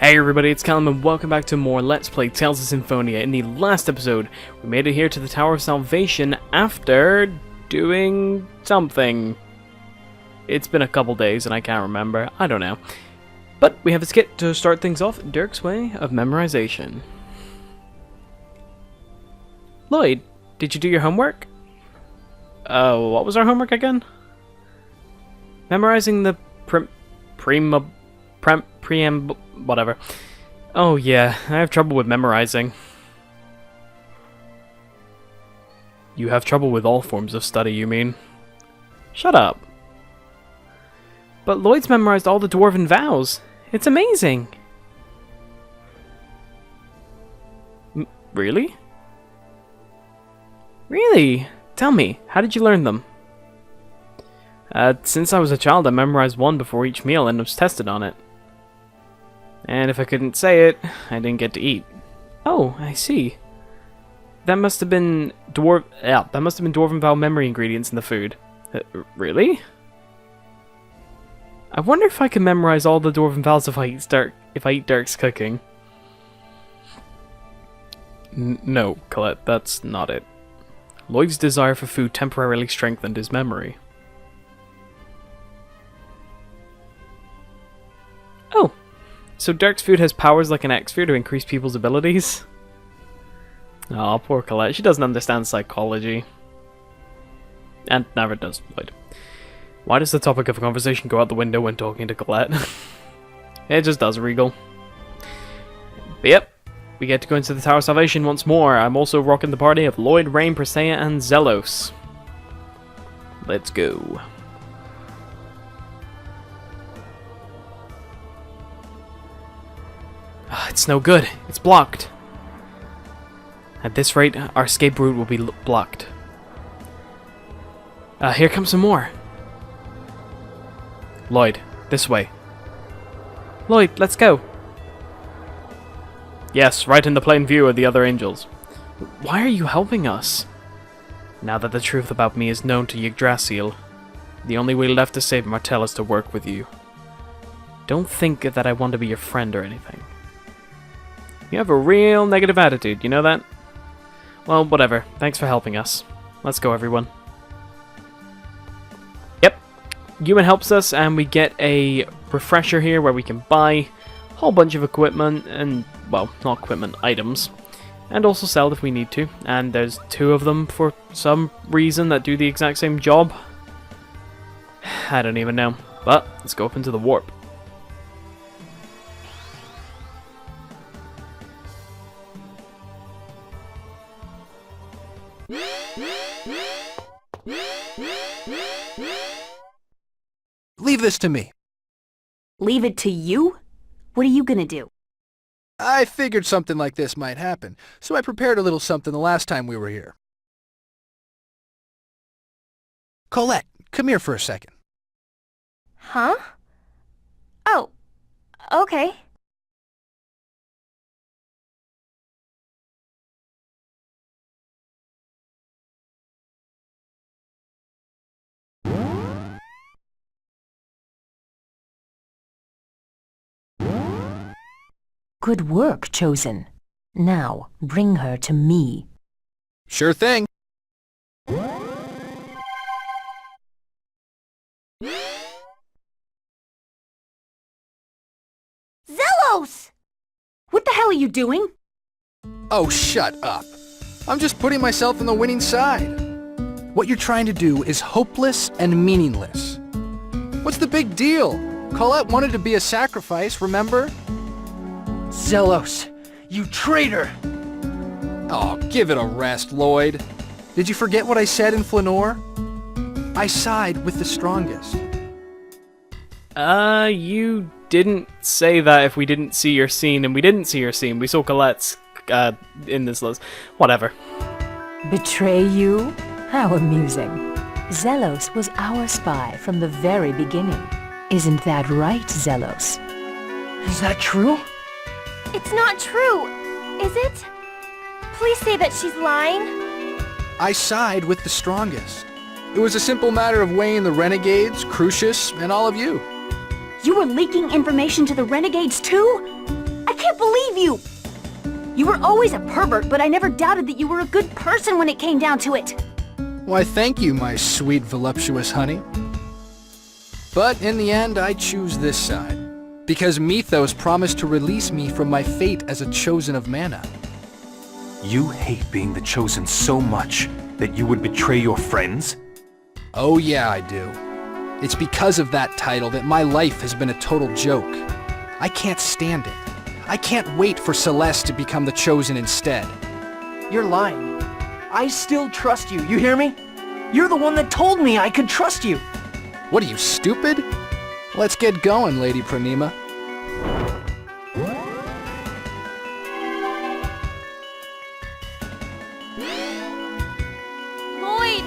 Hey everybody, it's Callum and welcome back to more Let's Play Tales of Symphonia. In the last episode, we made it here to the Tower of Salvation after doing something. It's been a couple days and I can't remember, I don't know. But we have a skit to start things off, Dirk's way of memorization. Lloyd, did you do your homework? What was our homework again? Memorizing the preamble, whatever. Oh yeah, I have trouble with memorizing. You have trouble with all forms of study, you mean? Shut up. But Lloyd's memorized all the Dwarven vows. It's amazing. Really? Really? Tell me, how did you learn them? Since I was a child, I memorized one before each meal and was tested on it. And if I couldn't say it, I didn't get to eat. Oh, I see. That must have been Dwarven vow memory ingredients in the food. Really? I wonder if I can memorize all the Dwarven vows if I eat Dirk's cooking. No, Colette, that's not it. Lloyd's desire for food temporarily strengthened his memory. Oh, so Dirk's food has powers like an X-Sphere to increase people's abilities? Aw, poor Colette, she doesn't understand psychology. And never does Lloyd. Why does the topic of a conversation go out the window when talking to Colette? It just does, Regal. But yep, we get to go into the Tower of Salvation once more. I'm also rocking the party of Lloyd, Rain, Presea, and Zelos. Let's go. It's no good. It's blocked. At this rate, our escape route will be blocked. Here comes some more. Lloyd, this way. Lloyd, let's go. Yes, right in the plain view of the other angels. Why are you helping us? Now that the truth about me is known to Yggdrasil, the only way left to save Martell is to work with you. Don't think that I want to be your friend or anything. You have a real negative attitude, you know that? Well, whatever. Thanks for helping us. Let's go, everyone. Yep. Ewan helps us, and we get a refresher here where we can buy a whole bunch of equipment, and, well, not equipment, items. And also sell if we need to. And there's two of them for some reason that do the exact same job. I don't even know. But, let's go up into the warp. Leave this to me. Leave it to you? What are you gonna do? I figured something like this might happen, so I prepared a little something the last time we were here. Colette, come here for a second. Huh? Oh, okay. Good work, Chosen. Now, bring her to me. Sure thing. Zelos! What the hell are you doing? Oh, shut up. I'm just putting myself on the winning side. What you're trying to do is hopeless and meaningless. What's the big deal? Colette wanted to be a sacrifice, remember? Zelos, you traitor! Oh, give it a rest, Lloyd. Did you forget what I said in Flanor? I side with the strongest. You didn't say that if we didn't see your scene, and we didn't see your scene. We saw Colette's, in this list. Whatever. Betray you? How amusing. Zelos was our spy from the very beginning. Isn't that right, Zelos? Is that true? It's not true, is it? Please say that she's lying. I side with the strongest. It was a simple matter of weighing the renegades, Crucius, and all of you. You were leaking information to the renegades too? can't believe you! You were always a pervert, but I never doubted that you were a good person when it came down to it. Why, thank you, my sweet, voluptuous honey. But in the end, I choose this side. Because Mythos promised to release me from my fate as a chosen of mana. You hate being the chosen so much that you would betray your friends? Oh yeah, I do. It's because of that title that my life has been a total joke. I can't stand it. I can't wait for Celeste to become the chosen instead. You're lying. I still trust you, you hear me? You're the one that told me I could trust you. What are you, stupid? Let's get going, Lady Pranima. Lloyd!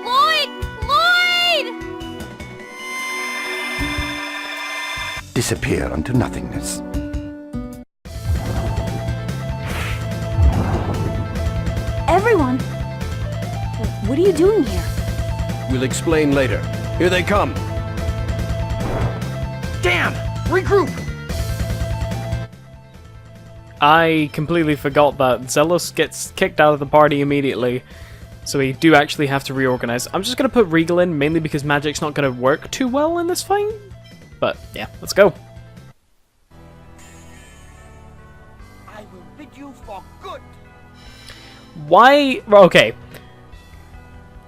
Lloyd! Lloyd! Disappear unto nothingness. Everyone! What are you doing here? We'll explain later. Here they come. Damn! Regroup! I completely forgot that Zelos gets kicked out of the party immediately, so we do actually have to reorganize. I'm just going to put Regal in, mainly because magic's not going to work too well in this fight. But yeah, let's go. I will bid you for good. Why? Okay.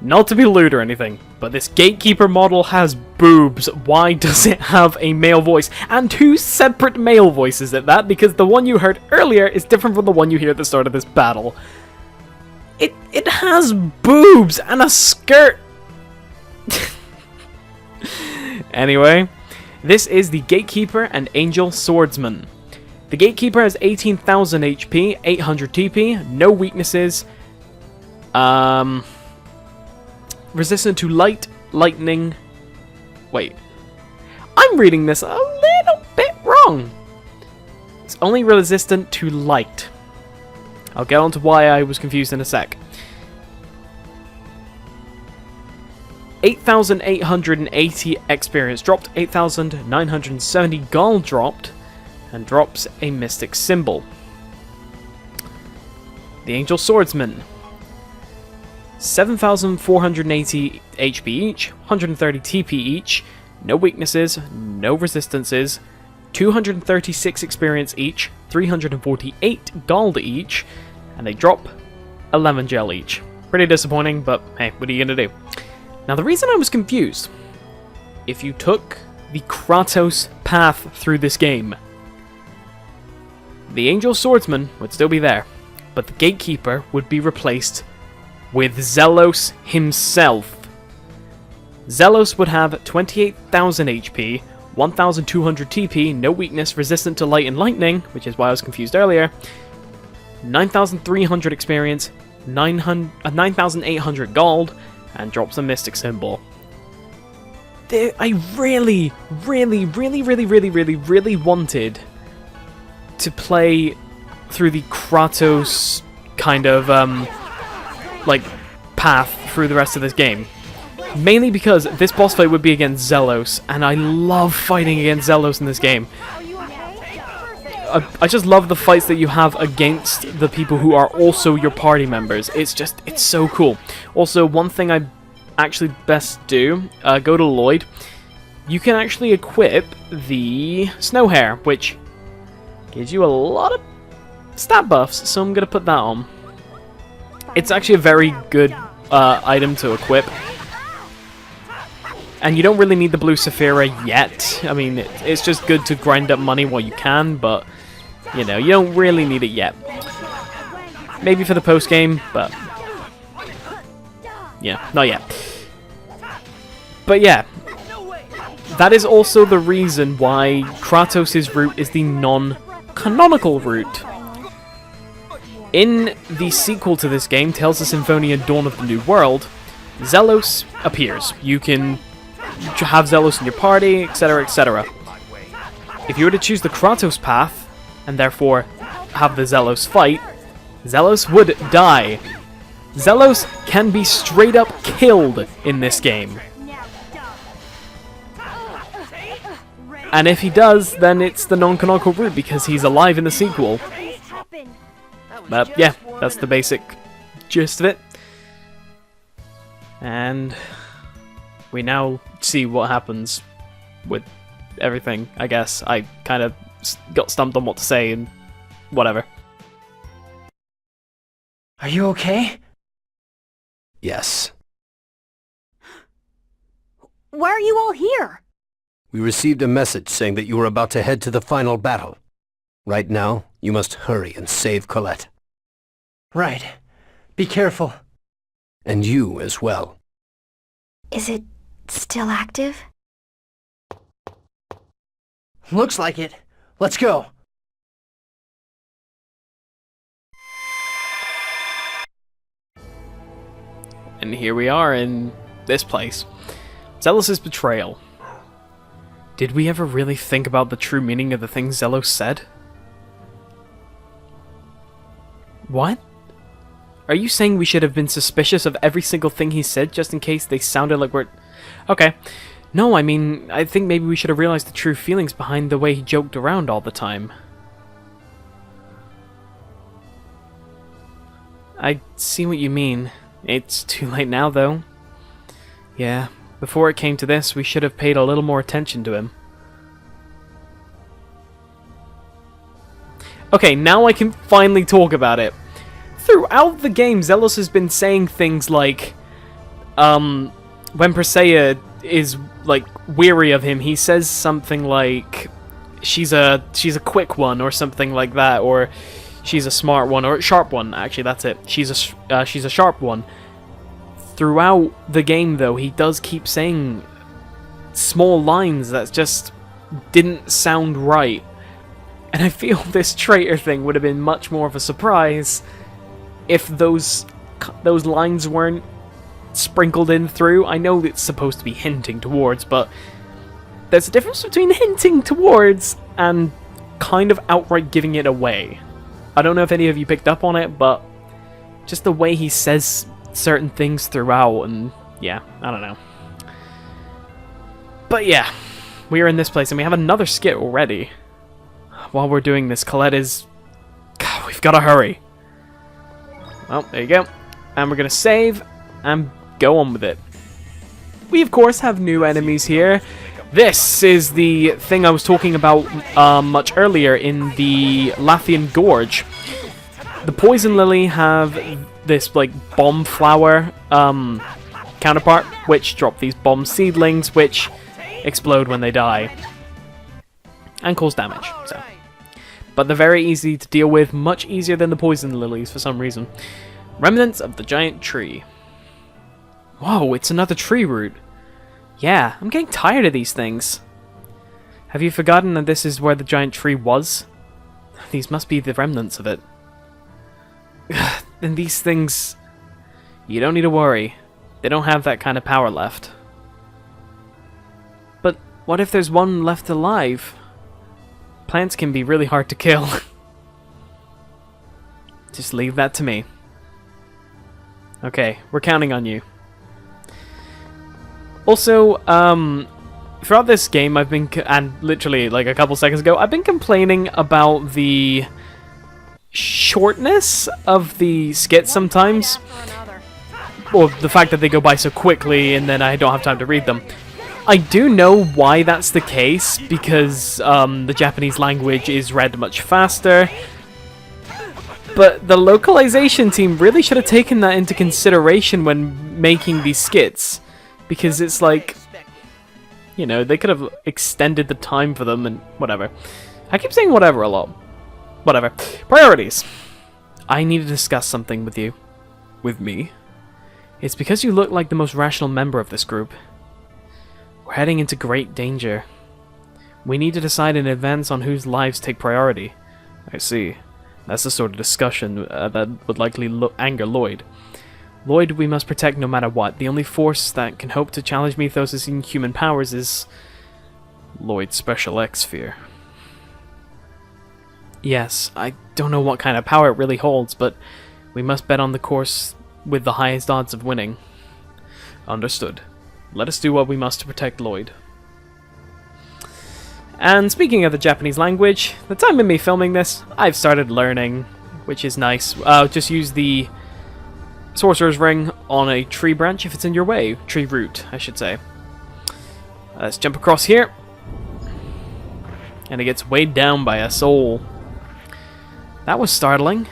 Not to be lewd or anything, but this Gatekeeper model has boobs. Why does it have a male voice? And two separate male voices at that, because the one you heard earlier is different from the one you hear at the start of this battle. It has boobs and a skirt. Anyway, this is the Gatekeeper and Angel Swordsman. The Gatekeeper has 18,000 HP, 800 TP, no weaknesses, resistant to light, lightning... Wait. I'm reading this a little bit wrong. It's only resistant to light. I'll get on to why I was confused in a sec. 8,880 experience dropped, 8,970 gold dropped, and drops a mystic symbol. The Angel Swordsman. 7,480 HP each, 130 TP each, no weaknesses, no resistances, 236 experience each, 348 gold each, and they drop 11 gel each. Pretty disappointing, but hey, what are you gonna do? Now the reason I was confused, if you took the Kratos path through this game, the Angel Swordsman would still be there, but the Gatekeeper would be replaced with Zelos himself. Zelos would have 28,000 HP, 1,200 TP, no weakness, resistant to light and lightning, which is why I was confused earlier, 9,300 experience, 9,800 gold, and drops a mystic symbol. I really wanted to play through the Kratos kind of like path through the rest of this game. Mainly because this boss fight would be against Zelos, and I love fighting against Zelos in this game. I just love the fights that you have against the people who are also your party members. It's so cool. Also, one thing I actually best do, go to Lloyd. You can actually equip the Snow Hair, which gives you a lot of stat buffs, so I'm going to put that on. It's actually a very good item to equip. And you don't really need the blue Saphira yet. I mean, it's just good to grind up money while you can, but, you know, you don't really need it yet. Maybe for the post-game, but... yeah, not yet. But yeah, that is also the reason why Kratos' route is the non-canonical route. In the sequel to this game, Tales of Symphonia Dawn of the New World, Zelos appears. You can have Zelos in your party, etc, etc. If you were to choose the Kratos path, and therefore have the Zelos fight, Zelos would die. Zelos can be straight up killed in this game. And if he does, then it's the non-canonical route because he's alive in the sequel. But yeah, that's the basic gist of it. And we now see what happens with everything, I guess. I kind of got stumped on what to say and whatever. Are you okay? Yes. Why are you all here? We received a message saying that you were about to head to the final battle. Right now, you must hurry and save Colette. Right. Be careful. And you as well. Is it still active? Looks like it. Let's go. And here we are in this place. Zelos' betrayal. Did we ever really think about the true meaning of the things Zelos said? What? Are you saying we should have been suspicious of every single thing he said just in case they sounded like we're... Okay. No, I mean, I think maybe we should have realized the true feelings behind the way he joked around all the time. I see what you mean. It's too late now, though. Yeah, before it came to this, we should have paid a little more attention to him. Okay, now I can finally talk about it. Throughout the game, Zelos has been saying things like, when Presea is, like, weary of him, he says something like, she's a quick one, or something like that, or she's a smart one, or a sharp one, actually, that's it. She's a sharp one. Throughout the game, though, he does keep saying small lines that just didn't sound right. And I feel this traitor thing would have been much more of a surprise if those lines weren't sprinkled in through. I know it's supposed to be hinting towards, but there's a difference between hinting towards and kind of outright giving it away. I don't know if any of you picked up on it, but just the way he says certain things throughout, and yeah, I don't know. But yeah, we are in this place, and we have another skit already. While we're doing this, Colette is... God, we've got to hurry. Well, there you go. And we're going to save and go on with it. We, of course, have new enemies here. This is the thing I was talking about much earlier in the Lathian Gorge. The Poison Lily have this, like, bomb flower counterpart, which drop these bomb seedlings, which explode when they die. And cause damage, so... But they're very easy to deal with, much easier than the poison lilies for some reason. Remnants of the giant tree. Whoa, it's another tree root. Yeah, I'm getting tired of these things. Have you forgotten that this is where the giant tree was? These must be the remnants of it. And these things... You don't need to worry. They don't have that kind of power left. But what if there's one left alive? Plants can be really hard to kill. Just leave that to me. Okay, we're counting on you. Also, throughout this game I've been, and literally like a couple seconds ago, I've been complaining about the shortness of the skits sometimes. Or the fact that they go by so quickly and then I don't have time to read them. I do know why that's the case, because the Japanese language is read much faster. But the localization team really should have taken that into consideration when making these skits. Because it's like, you know, they could have extended the time for them and whatever. I keep saying whatever a lot. Whatever. Priorities. I need to discuss something with you. With me? It's because you look like the most rational member of this group. We're heading into great danger. We need to decide in advance on whose lives take priority. I see. That's the sort of discussion that would likely anger Lloyd. Lloyd we must protect no matter what. The only force that can hope to challenge Mythos' inhuman powers is... Lloyd's Special X Sphere. Yes, I don't know what kind of power it really holds, but we must bet on the course with the highest odds of winning. Understood. Let us do what we must to protect Lloyd. And speaking of the Japanese language, the time of me filming this, I've started learning, which is nice. Just use the Sorcerer's Ring on a tree branch if it's in your way. Tree root, I should say. Let's jump across here. And it gets weighed down by a soul. That was startling.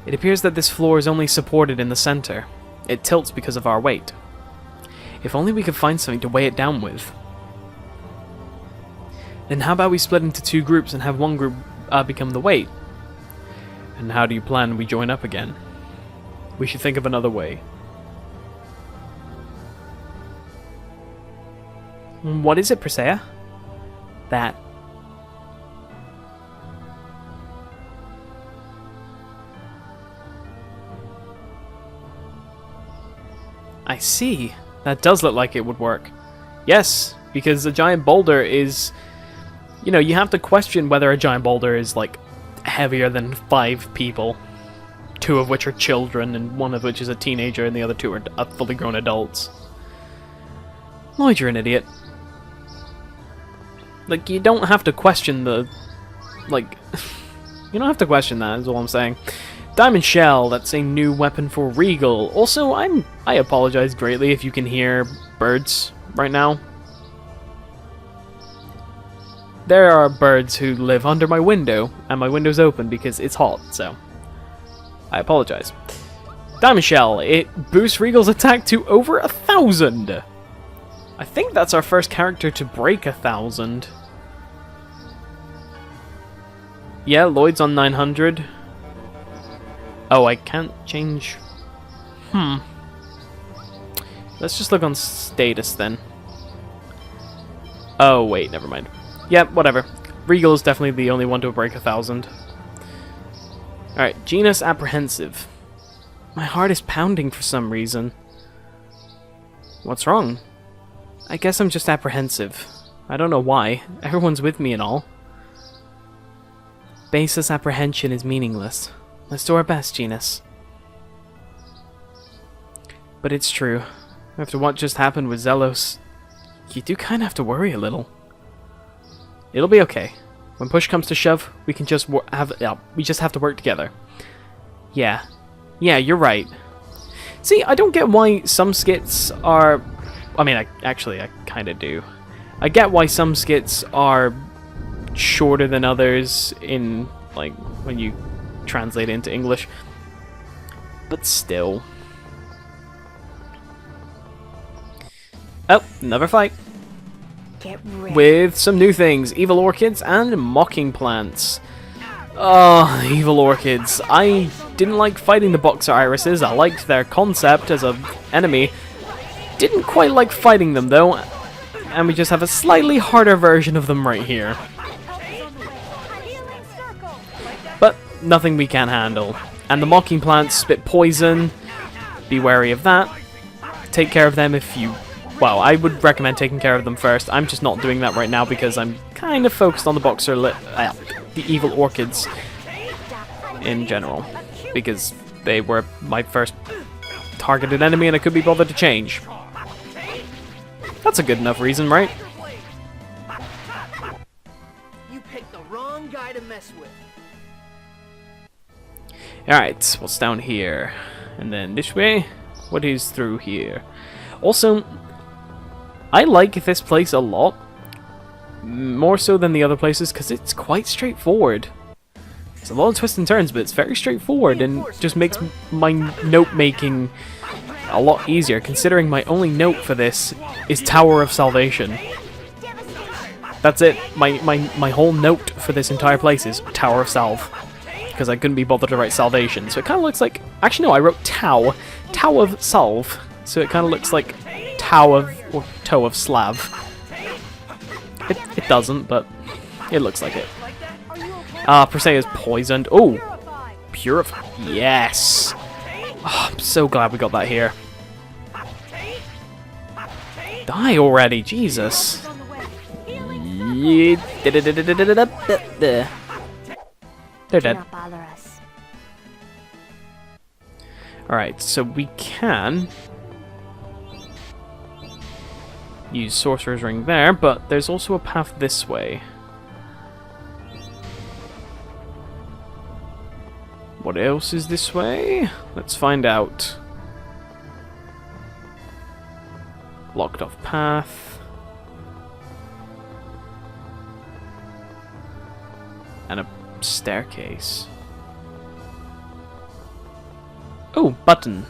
It appears that this floor is only supported in the center. It tilts because of our weight. If only we could find something to weigh it down with. Then how about we split into 2 groups and have one group become the weight? And how do you plan we join up again? We should think of another way. What is it, Persea? That. I see. That does look like it would work. Yes, because a giant boulder is... You know, you have to question whether a giant boulder is, like, heavier than 5 people. 2 of which are children, and 1 of which is a teenager, and the other 2 are fully grown adults. Lloyd, you're an idiot. Like, you don't have to question the... Like... you don't have to question that, is all I'm saying. Diamond Shell, that's a new weapon for Regal. Also, I apologize greatly if you can hear birds right now. There are birds who live under my window, and my window's open because it's hot, so I apologize. Diamond Shell, it boosts Regal's attack to over 1,000. I think that's our first character to break 1,000. Yeah, Lloyd's on 900. Oh, I can't change... Let's just look on status then. Oh, wait, never mind. Yep, whatever. Regal is definitely the only one to break 1,000. Alright, Genus Apprehensive. My heart is pounding for some reason. What's wrong? I guess I'm just apprehensive. I don't know why. Everyone's with me and all. Baseless apprehension is meaningless. Let's do our best, Genus. But it's true. After what just happened with Zelos, you do kind of have to worry a little. It'll be okay. When push comes to shove, we can just we just have to work together. Yeah, you're right. See, I don't get why some skits are... I mean, I kind of do. I get why some skits are shorter than others in, like, when you translate it into English. But still. Oh, another fight. Get ready. With some new things, evil orchids and mocking plants. Oh, evil orchids. I didn't like fighting the boxer irises. I liked their concept as an enemy. Didn't quite like fighting them though. And we just have a slightly harder version of them right here. But nothing we can't handle. And the mocking plants spit poison. Be wary of that. Take care of them if you... Well, I would recommend taking care of them first. I'm just not doing that right now because I'm kind of focused on the the evil orchids in general. Because they were my first targeted enemy and I could be bothered to change. That's a good enough reason, right? You picked the wrong guy to mess with. Alright, what's down here? And then this way? What is through here? Also, I like this place a lot. More so than the other places, because it's quite straightforward. There's a lot of twists and turns, but it's very straightforward and just makes my note-making a lot easier, considering my only note for this is Tower of Salvation. That's it. My whole note for this entire place is Tower of Salve. Because I couldn't be bothered to write Salvation. So it kind of looks like... Actually, no, I wrote Tau. Tau of Salve. So it kind of looks like Tau of... or Toe of Slav. It doesn't, but it looks like it. Persea is poisoned. Oh! Purify. Yes! Oh, I'm so glad we got that here. Die already, Jesus. They're dead. Alright, so we can use Sorcerer's Ring there, but there's also a path this way. What else is this way? Let's find out. Blocked off path. And a staircase. Oh, button.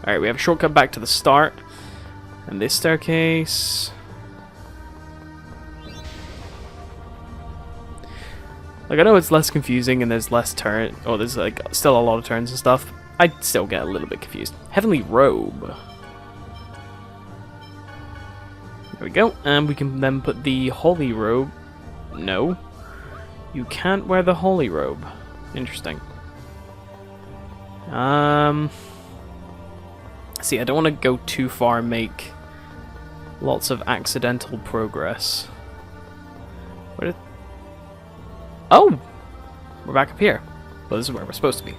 Alright, we have a shortcut back to the start. And this staircase. Like, I know it's less confusing and there's less turn, or there's like still a lot of turns and stuff. I still get a little bit confused. Heavenly Robe. There we go, and we can then put the Holy Robe. No, you can't wear the Holy Robe. Interesting. See, I don't want to go too far and make lots of accidental progress. Where did... Oh! We're back up here. Well, this is where we're supposed to be.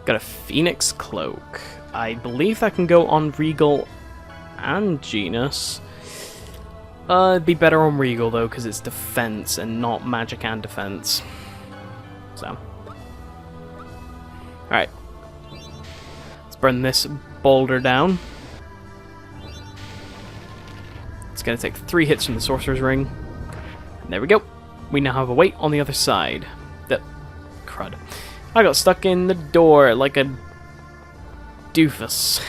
Got a Phoenix Cloak. I believe that can go on Regal and Genus. It'd be better on Regal, though, because it's defense and not magic and defense. So. Alright. Let's burn this boulder down. It's going to take 3 hits from the Sorcerer's Ring. And there we go. We now have a weight on the other side. Crud. I got stuck in the door like a doofus.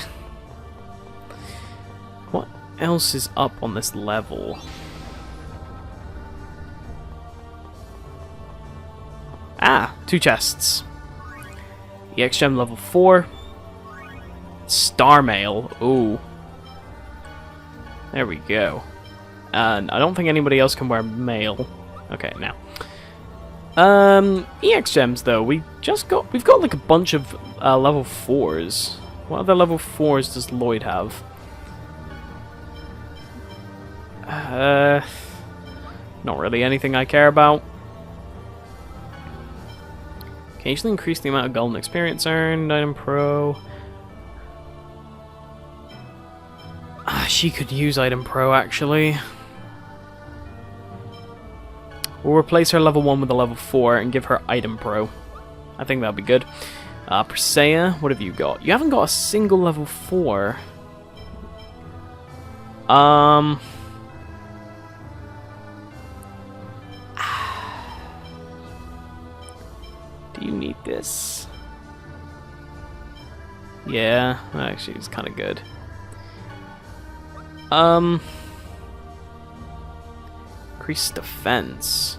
What else is up on this level? Ah, 2 chests. EX Gem level 4. Star Mail. Ooh. There we go. And I don't think anybody else can wear mail. Okay, now. EX Gems though, we've got like a bunch of level 4s. What other level 4s does Lloyd have? Not really anything I care about. Occasionally increase the amount of golden experience earned, item pro. She could use item pro actually. We'll replace her level 1 with a level 4 and give her item pro. I think that'll be good. Persea, what have you got? You haven't got a single level 4. Do you need this? Yeah, actually it's kind of good. Increased defense.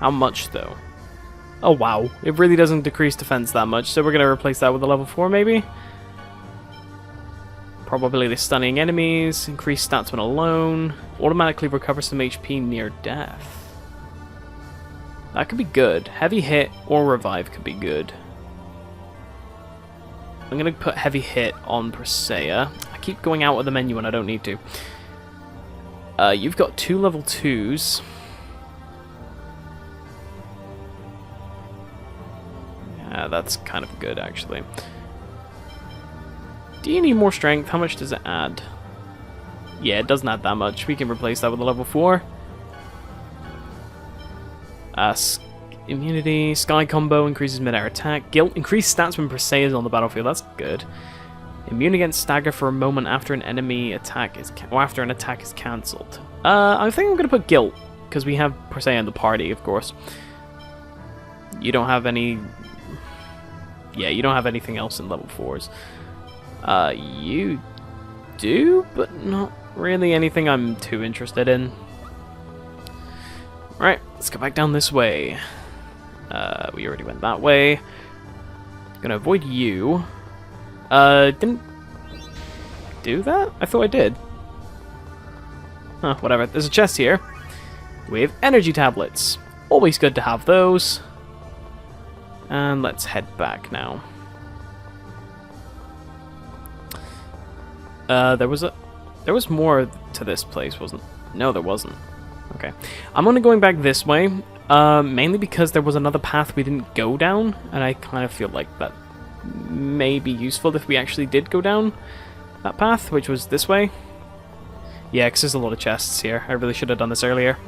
How much though? Oh wow, it really doesn't decrease defense that much, so we're gonna replace that with a level 4 maybe? Probability of stunning enemies, increased stats when alone, automatically recover some HP near death. That could be good. Heavy hit or revive could be good. I'm gonna put heavy hit on Persea. I keep going out of the menu when I don't need to. You've got 2 level 2s. Yeah, that's kind of good, actually. Do you need more strength? How much does it add? Yeah, it doesn't add that much. We can replace that with a level 4. Immunity, Sky Combo increases mid-air attack. Guilt, increased stats when Persea is on the battlefield. That's good. Immune against stagger for a moment after an enemy attack is after an attack is cancelled. I think I'm gonna put Guilt because we have Persea in the party, of course. You don't have any. Yeah, you don't have anything else in level 4s. You do, but not really anything I'm too interested in. Right, let's go back down this way. We already went that way. Gonna avoid you. Didn't do that? I thought I did. Huh, whatever. There's a chest here. We have energy tablets. Always good to have those. And let's head back now. There was more to this place, wasn't? No, there wasn't. Okay. I'm only going back this way, mainly because there was another path we didn't go down, and I kind of feel like that may be useful if we actually did go down that path, which was this way. Yeah, because there's a lot of chests here. I really should have done this earlier.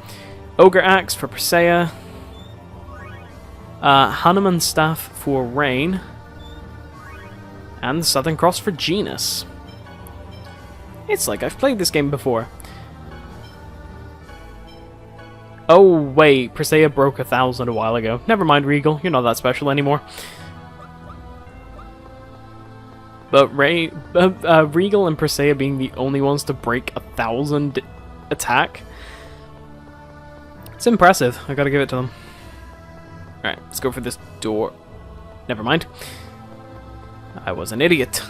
Ogre Axe for Presea. Hanuman Staff for Rain. And the Southern Cross for Genus. It's like I've played this game before. Oh wait, Presea broke 1,000 a while ago. Never mind, Regal, you're not that special anymore. But Regal and Presea being the only ones to break 1,000 attack, it's impressive. I gotta give it to them. Alright, let's go for this door. Never mind. I was an idiot.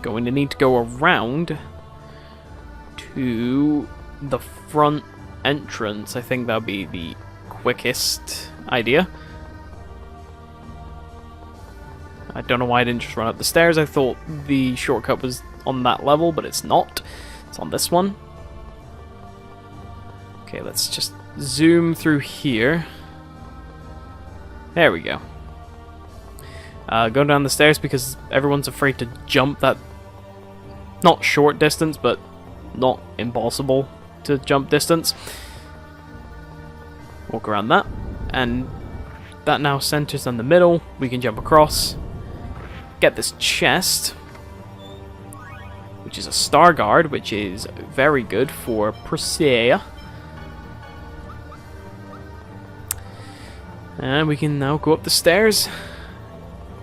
Going to need to go around to the front entrance. I think that'll be the quickest idea. I don't know why I didn't just run up the stairs. I thought the shortcut was on that level, but it's not. It's on this one. Okay, let's just zoom through here. There we go. Go down the stairs because everyone's afraid to jump that, not short distance, but not impossible to jump distance. Walk around that, and that now centers in the middle. We can jump across, get this chest, which is a Star Guard, which is very good for Presea. And we can now go up the stairs.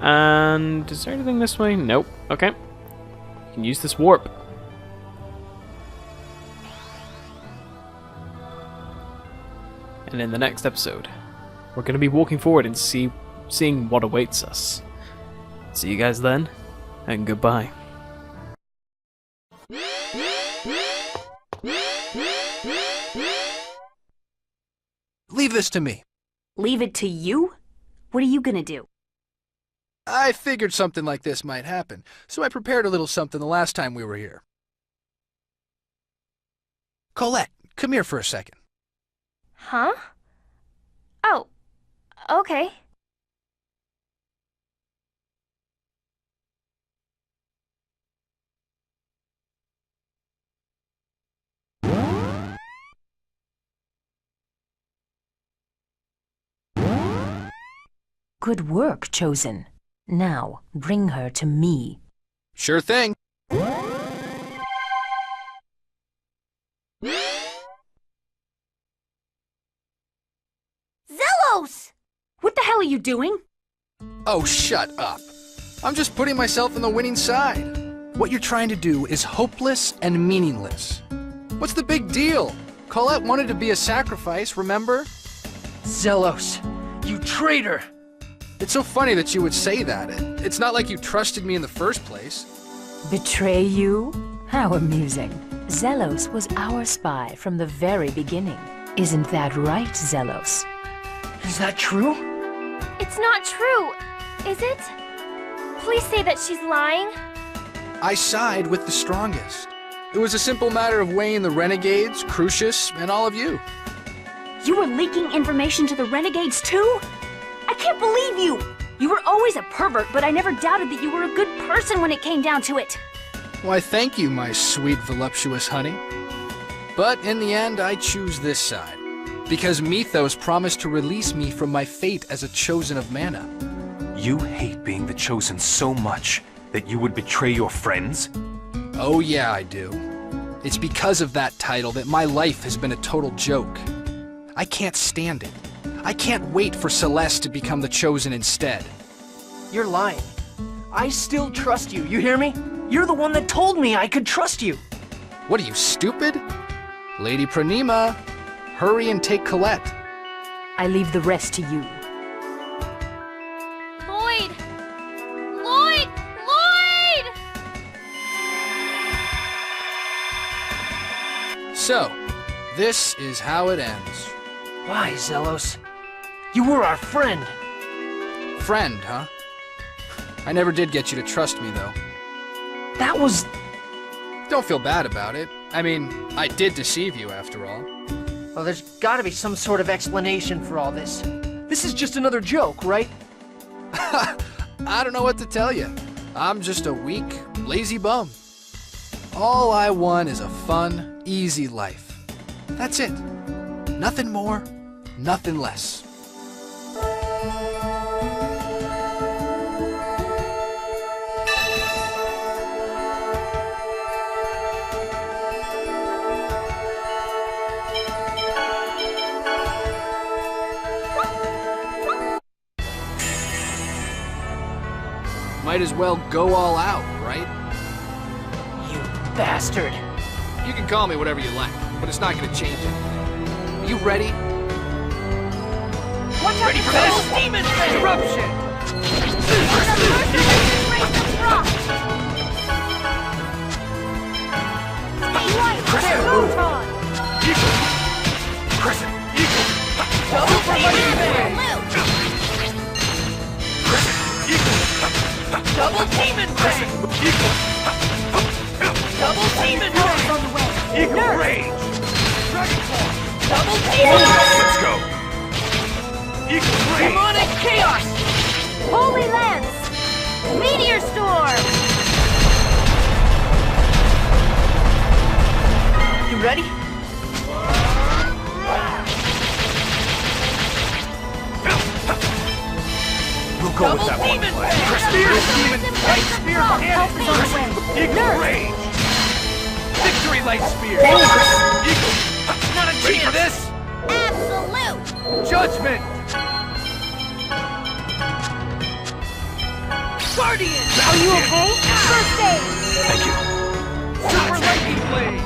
And is there anything this way? Nope. Okay. We can use this warp. And in the next episode, we're going to be walking forward and seeing what awaits us. See you guys then, and goodbye. Leave this to me. Leave it to you? What are you gonna do? I figured something like this might happen, so I prepared a little something the last time we were here. Colette, come here for a second. Huh? Oh, okay. Good work, Chosen. Now, bring her to me. Sure thing. Zelos! What the hell are you doing? Oh, shut up. I'm just putting myself on the winning side. What you're trying to do is hopeless and meaningless. What's the big deal? Colette wanted to be a sacrifice, remember? Zelos, you traitor! It's so funny that you would say that. It's not like you trusted me in the first place. Betray you? How amusing. Zelos was our spy from the very beginning. Isn't that right, Zelos? Is that true? It's not true, is it? Please say that she's lying. I side with the strongest. It was a simple matter of weighing the Renegades, Crucius, and all of you. You were leaking information to the Renegades too? I can't believe you! You were always a pervert, but I never doubted that you were a good person when it came down to it. Why, thank you, my sweet, voluptuous honey. But in the end, I choose this side. Because Mythos promised to release me from my fate as a chosen of Mana. You hate being the chosen so much that you would betray your friends? Oh yeah, I do. It's because of that title that my life has been a total joke. I can't stand it. I can't wait for Celeste to become the chosen instead. You're lying. I still trust you, you hear me? You're the one that told me I could trust you. What are you, stupid? Lady Pranima, hurry and take Colette. I leave the rest to you. Lloyd! Lloyd! Lloyd! So, this is how it ends. Why, Zelos? You were our friend. Friend, huh? I never did get you to trust me, though. That was... Don't feel bad about it. I mean, I did deceive you, after all. Well, there's gotta be some sort of explanation for all this. This is just another joke, right? I don't know what to tell you. I'm just a weak, lazy bum. All I want is a fun, easy life. That's it. Nothing more, nothing less. Might as well go all out, right? You bastard! You can call me whatever you like, but it's not gonna change anything. Are you ready? Ready for this? Demon eruption! Crescent! Eagle! Super Double demon Crescent! Eagle! Double demon Nurse on the way! Eagle rage! Dragon Claw! Double demon Let's go! Eagle rage! Demonic chaos! Holy Lance! Meteor Storm! You ready? We'll go with that one demon play. Spear demon! Light spear Help is on the way! Eagle rage! Victory light spear! Eagle! Not a Ready for chance! this? Absolute! Judgment! Guardian! Are you okay? First aid! Thank you. Super lightning blade!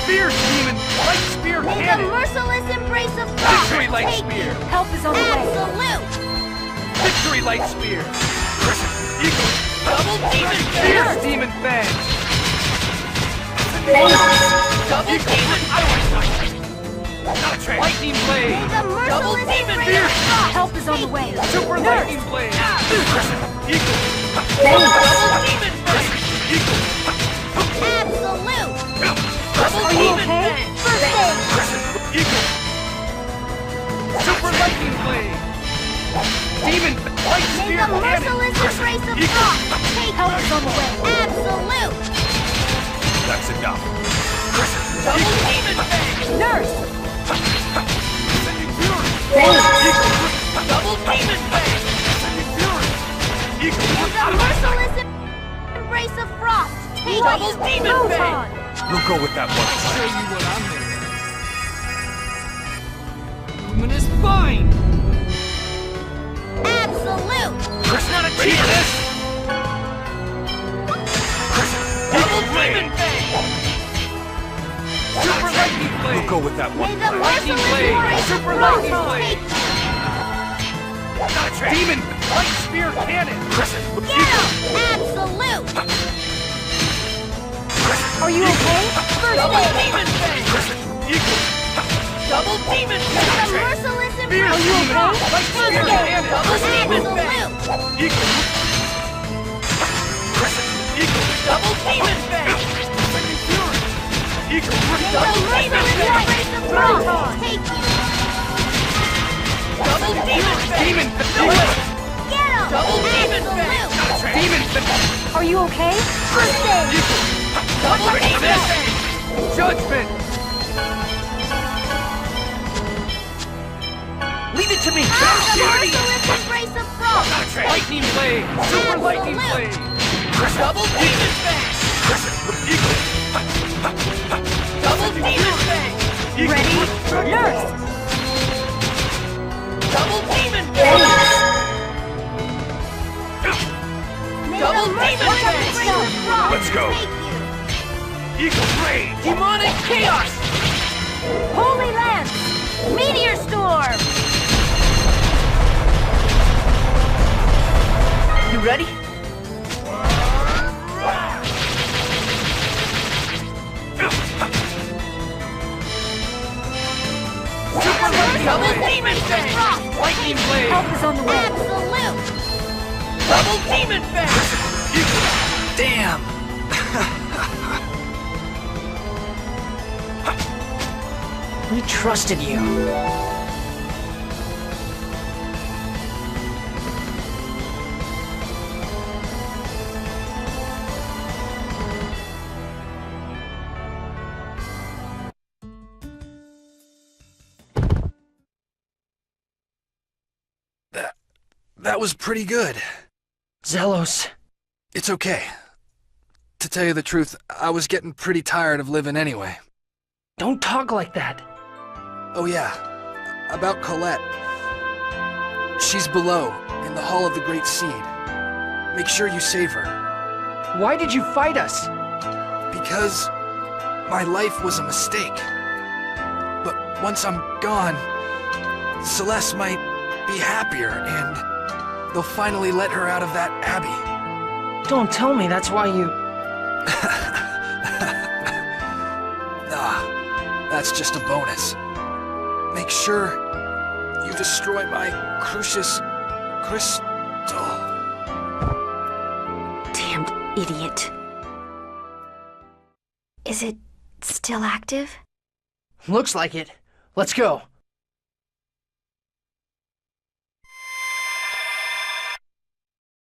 Fierce demon! Light spear May the cannon! merciless embrace of frost Victory light take spear! you! Help is on the way. Absolute! Victory light spear! Crescent! Eagle! Double demon Fierce demon fang! Double demon Not a chance! lightning May blade! the merciless demon embrace fierce. of frost Help is on the way. Super lightning blade! Crescent! Eagle! Double demon Eagle! Absolute! Double Are you demon okay? First aid! Crescent! Eagle! Super lightning blade! Demon! Light May spear the cannon! merciless embrace of Eagle! frost take Help is on the way. Absolute! That's enough! Crescent! Double demon Nurse! Sending fury! Eagle! Double demon fang! Sending fury! Eagle! May the merciless embrace of frost take Double demon fang! We'll go with that one Show play. you what I'm made of. Luminous bind! Absolute! There's not a Ready for chance! this? Double demon fang! Super lightning blade! We'll go with that May one the play. Lightning merciless blade! embrace of Super frost lightning blade! take Not a chance! Demon! Light spear cannon! Crescent! Get him! Absolute! Are you okay? First Double aid! demon fang! Eagle! Double demon May fang! the merciless Fierce embrace of demon! frost Light take spear you! cannon! Double demon fang! Absolute! Eagle! Crescent! Eagle! Double demon fang! Sending fury! Eagle! May the Double demon merciless fang! embrace of frost take you! Double demon fang! Demon! Get him! Double demon fang! Absolute! Demon! Are you okay? First aid! Double demon fang! Judgment! Leave it to me! The merciless embrace of frost! Lightning blade! Super lightning blade! Double demon fang! Eagle! Double demon fang! Ready? Nurse! Double demon fang! May Double the demon merciless fang! embrace of frost Let's go. take you! Eagle rage! Demonic chaos! Holy Lance! Meteor Storm! You ready? Double demon fang! Lightning blade! Help is on the way. Absolute! Double demon fang! Damn! We trusted you. That was pretty good. Zelos. It's okay. To tell you the truth, I was getting pretty tired of living anyway. Don't talk like that. Oh yeah, about Colette. She's below, in the Hall of the Great Seed. Make sure you save her. Why did you fight us? Because my life was a mistake. But once I'm gone, Celeste might be happier, and they'll finally let her out of that abbey. Don't tell me that's why you... Nah, that's just a bonus. Make sure you destroy my Crucius Crystal. Damned idiot. Is it still active? Looks like it. Let's go.